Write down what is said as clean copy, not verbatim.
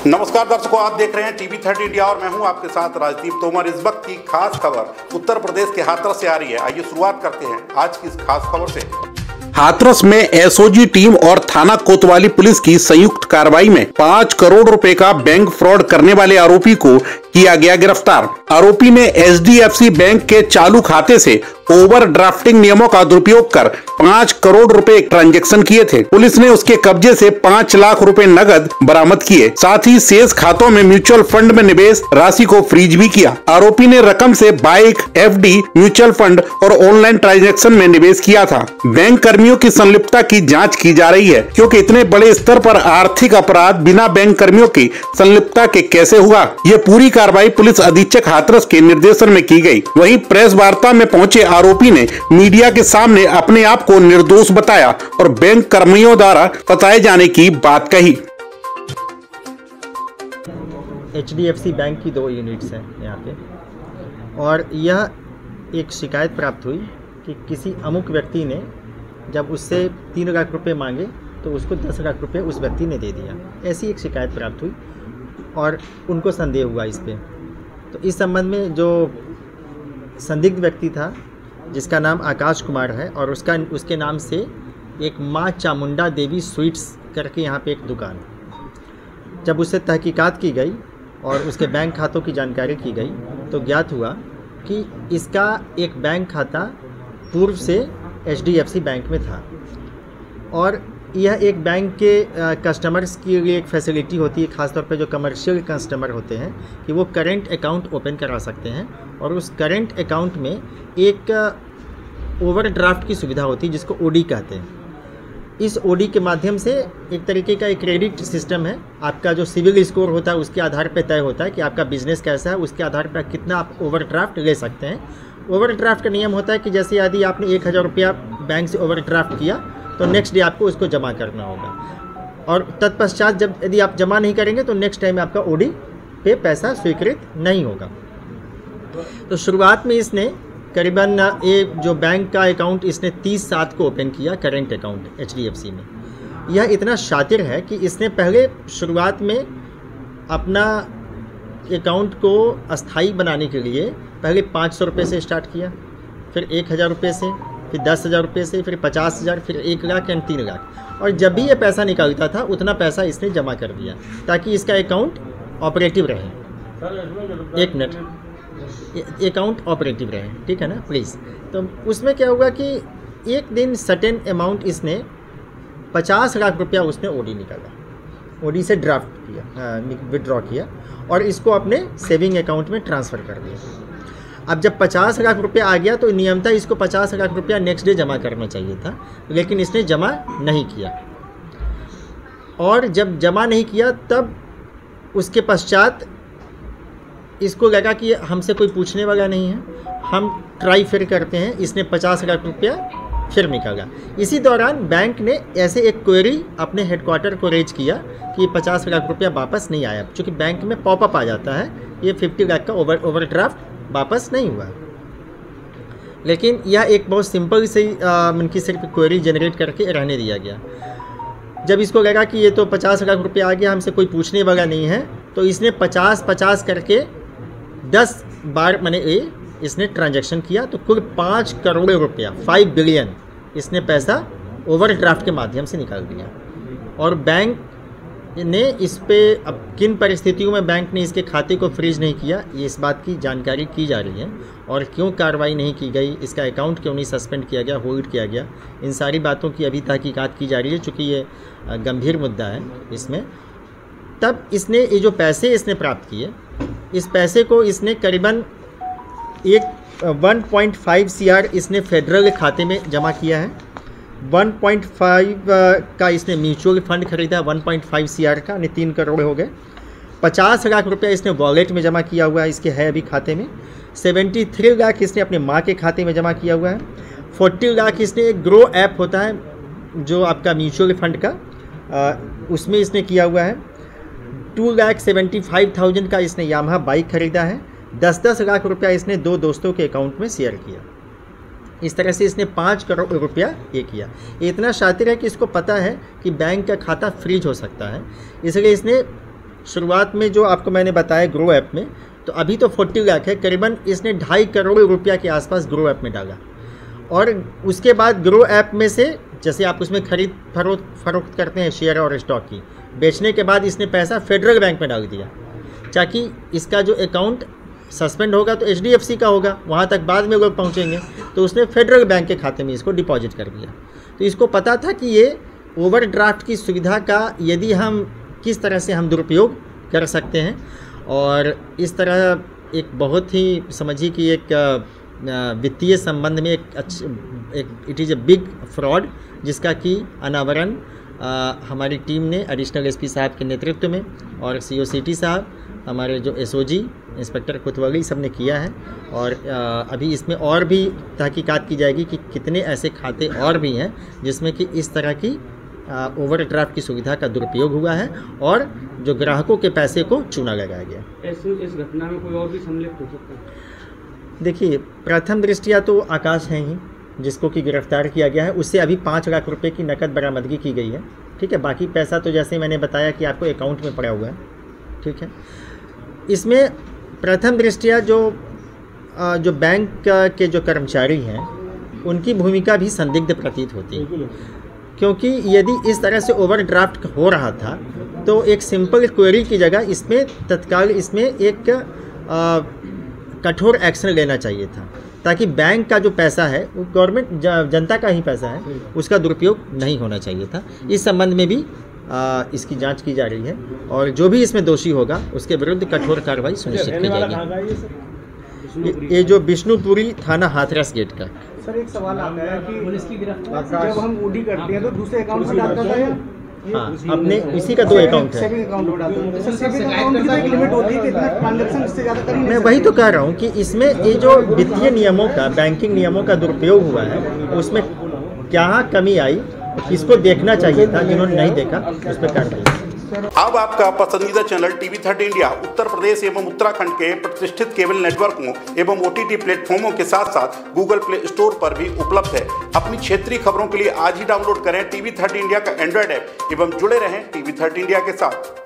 नमस्कार दर्शकों, आप देख रहे हैं टीवी 30 इंडिया और मैं हूं आपके साथ राजदीप तोमर। इस वक्त की खास खबर उत्तर प्रदेश के हाथरस से आ रही है। आइए शुरुआत करते हैं आज की इस खास खबर से। हाथरस में एसओजी टीम और थाना कोतवाली पुलिस की संयुक्त कार्रवाई में 5 करोड़ रुपए का बैंक फ्रॉड करने वाले आरोपी को किया गया गिरफ्तार। आरोपी ने एचडीएफसी बैंक के चालू खाते से ओवर ड्राफ्टिंग नियमों का दुरुपयोग कर 5 करोड़ रुपए ट्रांजैक्शन किए थे। पुलिस ने उसके कब्जे से 5 लाख रुपए नगद बरामद किए। साथ ही शेष खातों में म्यूचुअल फंड में निवेश राशि को फ्रीज भी किया। आरोपी ने रकम से बाइक, एफडी, म्यूचुअल फंड और ऑनलाइन ट्रांजैक्शन में निवेश किया था। बैंक कर्मियों की संलिप्तता की जांच की जा रही है, क्योंकि इतने बड़े स्तर पर आर्थिक अपराध बिना बैंक कर्मियों की संलिप्तता के कैसे हुआ। ये पूरी कार्रवाई पुलिस अधीक्षक हाथरस के निर्देशन में की गई। वहीं प्रेस वार्ता में पहुंचे आरोपी ने मीडिया के सामने अपने आप को निर्दोष बताया और बैंक कर्मियों द्वारा बताए जाने की बात कही। एचडीएफसी बैंक की 2 यूनिट्स हैं यहाँ पे, और यह एक शिकायत प्राप्त हुई कि किसी अमुक व्यक्ति ने जब उससे 3 लाख रुपए मांगे तो उसको 10 लाख रुपए उस व्यक्ति ने दे दिया। ऐसी एक शिकायत प्राप्त हुई और उनको संदेह हुआ इस पे। तो इस संबंध में जो संदिग्ध व्यक्ति था, जिसका नाम आकाश कुमार है, और उसके नाम से एक माँ चामुंडा देवी स्वीट्स करके यहाँ पे एक दुकान, जब उससे तहकीकात की गई और उसके बैंक खातों की जानकारी की गई तो ज्ञात हुआ कि इसका एक बैंक खाता पूर्व से एचडीएफसी बैंक में था। और यह एक बैंक के कस्टमर्स के लिए एक फैसिलिटी होती है, ख़ासतौर पे जो कमर्शियल कस्टमर होते हैं, कि वो करेंट अकाउंट ओपन करा सकते हैं। और उस करेंट अकाउंट में एक ओवरड्राफ्ट की सुविधा होती है, जिसको ओडी कहते हैं। इस ओडी के माध्यम से एक तरीके का एक क्रेडिट सिस्टम है। आपका जो सिविल स्कोर होता है उसके आधार पर तय होता है कि आपका बिजनेस कैसा है, उसके आधार पर कितना आप ओवरड्राफ्ट ले सकते हैं। ओवरड्राफ्ट का नियम होता है कि जैसे यदि आपने 1000 रुपया बैंक से ओवरड्राफ्ट किया तो नेक्स्ट डे आपको उसको जमा करना होगा, और तत्पश्चात जब यदि आप जमा नहीं करेंगे तो नेक्स्ट टाइम आपका ओडी पे पैसा स्वीकृत नहीं होगा। तो शुरुआत में इसने करीबन ये जो बैंक का अकाउंट इसने 30/7 को ओपन किया, करेंट अकाउंट एचडीएफसी में। यह इतना शातिर है कि इसने पहले शुरुआत में अपना अकाउंट को अस्थाई बनाने के लिए पहले 500 रुपये से स्टार्ट किया, फिर 1000 रुपये से, फिर 10,000 रुपये से, फिर 50,000, फिर 1 लाख एंड 3 लाख। और जब भी ये पैसा निकलता था उतना पैसा इसने जमा कर दिया ताकि इसका अकाउंट ऑपरेटिव रहे। 1 मिनट, अकाउंट ऑपरेटिव रहे, ठीक है ना प्लीज़। तो उसमें क्या हुआ कि एक दिन सर्टेन अमाउंट इसने 50 लाख रुपया उसने ओडी निकाला, ओडी से ड्राफ्ट किया, विड्रॉ किया और इसको अपने सेविंग अकाउंट में ट्रांसफ़र कर दिया। अब जब 50 लाख रुपया आ गया तो नियमतः इसको 50 लाख रुपया नेक्स्ट डे जमा करना चाहिए था, लेकिन इसने जमा नहीं किया। और जब जमा नहीं किया तब उसके पश्चात इसको लगा कि हमसे कोई पूछने वाला नहीं है, हम ट्राई फिर करते हैं। इसने 50 लाख रुपया फिर निकाला। इसी दौरान बैंक ने ऐसे एक क्वेरी अपने हेडक्वार्टर को रेज किया कि 50 लाख रुपया वापस नहीं आया, चूँकि बैंक में पॉपअप आ जाता है ये 50 लाख का ओवरड्राफ्ट वापस नहीं हुआ। लेकिन यह एक बहुत सिंपल से उनकी सिर्फ क्वेरी जनरेट करके रहने दिया गया। जब इसको लगा कि ये तो 50 लाख रुपया आ गया, हमसे कोई पूछने वाला नहीं है, तो इसने 50-50 करके 10 बार इसने ट्रांजैक्शन किया। तो कुल 5 करोड़ रुपया, 5 बिलियन इसने पैसा ओवरड्राफ्ट के माध्यम से निकाल दिया। और बैंक ने इस पे अब किन परिस्थितियों में बैंक ने इसके खाते को फ्रीज नहीं किया, ये इस बात की जानकारी की जा रही है। और क्यों कार्रवाई नहीं की गई, इसका अकाउंट क्यों नहीं सस्पेंड किया गया, होल्ड किया गया, इन सारी बातों की अभी तहकीकात की जा रही है, चूँकि ये गंभीर मुद्दा है इसमें। तब इसने ये जो पैसे इसने प्राप्त किए, इस पैसे को इसने करीबन 1.5 CR इसने फेडरल खाते में जमा किया है। 1.5 का इसने म्यूचुअल फंड खरीदा, 1.5 CR का, यानी 3 करोड़ हो गए। 50 लाख रुपया इसने वॉलेट में जमा किया हुआ है, इसके है अभी खाते में। 73 लाख इसने अपने माँ के खाते में जमा किया हुआ है। 40 लाख इसने एक ग्रो ऐप होता है जो आपका म्यूचुअल फंड का, उसमें इसने किया हुआ है। 2,75,000 का इसने यामाहा बाइक खरीदा है। 10-10 लाख रुपया इसने 2 दोस्तों के अकाउंट में शेयर किया। इस तरह से इसने 5 करोड़ रुपया ये किया। इतना शातिर है कि इसको पता है कि बैंक का खाता फ्रीज हो सकता है, इसलिए इसने शुरुआत में जो आपको मैंने बताया ग्रो ऐप में, तो अभी तो 40 लाख है, करीबन इसने 2.5 करोड़ रुपया के आसपास ग्रो ऐप में डाला। और उसके बाद ग्रो ऐप में से जैसे आप उसमें खरीद फरोख्त करते हैं शेयर और स्टॉक की, बेचने के बाद इसने पैसा फेडरल बैंक में डाल दिया, ताकि इसका जो अकाउंट सस्पेंड होगा तो HDFC का होगा, वहाँ तक बाद में लोग पहुँचेंगे, तो उसने फेडरल बैंक के खाते में इसको डिपॉजिट कर दिया। तो इसको पता था कि ये ओवरड्राफ्ट की सुविधा का यदि हम किस तरह से हम दुरुपयोग कर सकते हैं, और इस तरह एक बहुत ही समझिए कि एक वित्तीय संबंध में it is a big fraud, जिसका कि अनावरण हमारी टीम ने एडिशनल SP साहब के नेतृत्व में और COCT साहब, हमारे जो SOG इंस्पेक्टर कोतवाली सब ने किया है। और अभी इसमें और भी तहकीकात की जाएगी कि कितने ऐसे खाते और भी हैं जिसमें कि इस तरह की ओवरड्राफ्ट की सुविधा का दुरुपयोग हुआ है और जो ग्राहकों के पैसे को चूना लगाया गया। इस घटना में कोई और भी सम्मिलित हो सकता है? देखिए, प्रथम दृष्टिया तो आकाश है ही जिसको कि गिरफ्तार किया गया है, उससे अभी 5 लाख रुपए की नकद बरामदगी की गई है। ठीक है, बाकी पैसा तो जैसे मैंने बताया कि आपको अकाउंट में पड़ा हुआ है। ठीक है, इसमें प्रथम दृष्टिया जो बैंक के जो कर्मचारी हैं उनकी भूमिका भी संदिग्ध प्रतीत होती है, क्योंकि यदि इस तरह से ओवरड्राफ्ट हो रहा था तो एक सिंपल क्वेरी की जगह इसमें तत्काल इसमें एक कठोर एक्शन लेना चाहिए था, ताकि बैंक का जो पैसा है वो गवर्नमेंट जनता का ही पैसा है, उसका दुरुपयोग नहीं होना चाहिए था। इस संबंध में भी इसकी जांच की जा रही है और जो भी इसमें दोषी होगा उसके विरुद्ध कठोर कार्रवाई सुनिश्चित की जाएगी। ये जो बिष्णुपुरी थाना हाथरस गेट का। सर, एक सवाल आता है कि पुलिस की गिरफ्तारी जब हम OD करते हैं तो दूसरे अकाउंट में डालता था या? हाँ, अपने इसी का 2 अकाउंट है। सेविंग अकाउंट में डालते हैं। सेविंग अकाउंट की तो एक लिमिट होती है कि इतना ट्रांजैक्शन इससे ज़्यादा कर ही नहीं मैं वही तो कह रहा हूँ कि इसमें ये जो वित्तीय नियमों का, बैंकिंग नियमों का दुरुपयोग हुआ है, उसमें क्या कमी आई, किसको देखना चाहिए था, जिन्होंने नहीं देखा उस पर कार्रवाई। अब आपका पसंदीदा channel TV30 India Uttar Pradesh एवं उत्तराखंड के प्रतिष्ठित केबल नेटवर्कों एवं OTT प्लेटफॉर्मों के साथ साथ गूगल प्ले स्टोर पर भी उपलब्ध है। अपनी क्षेत्रीय खबरों के लिए आज ही डाउनलोड करें TV30 इंडिया का एंड्रॉइड ऐप एवं जुड़े रहें TV30 इंडिया के साथ।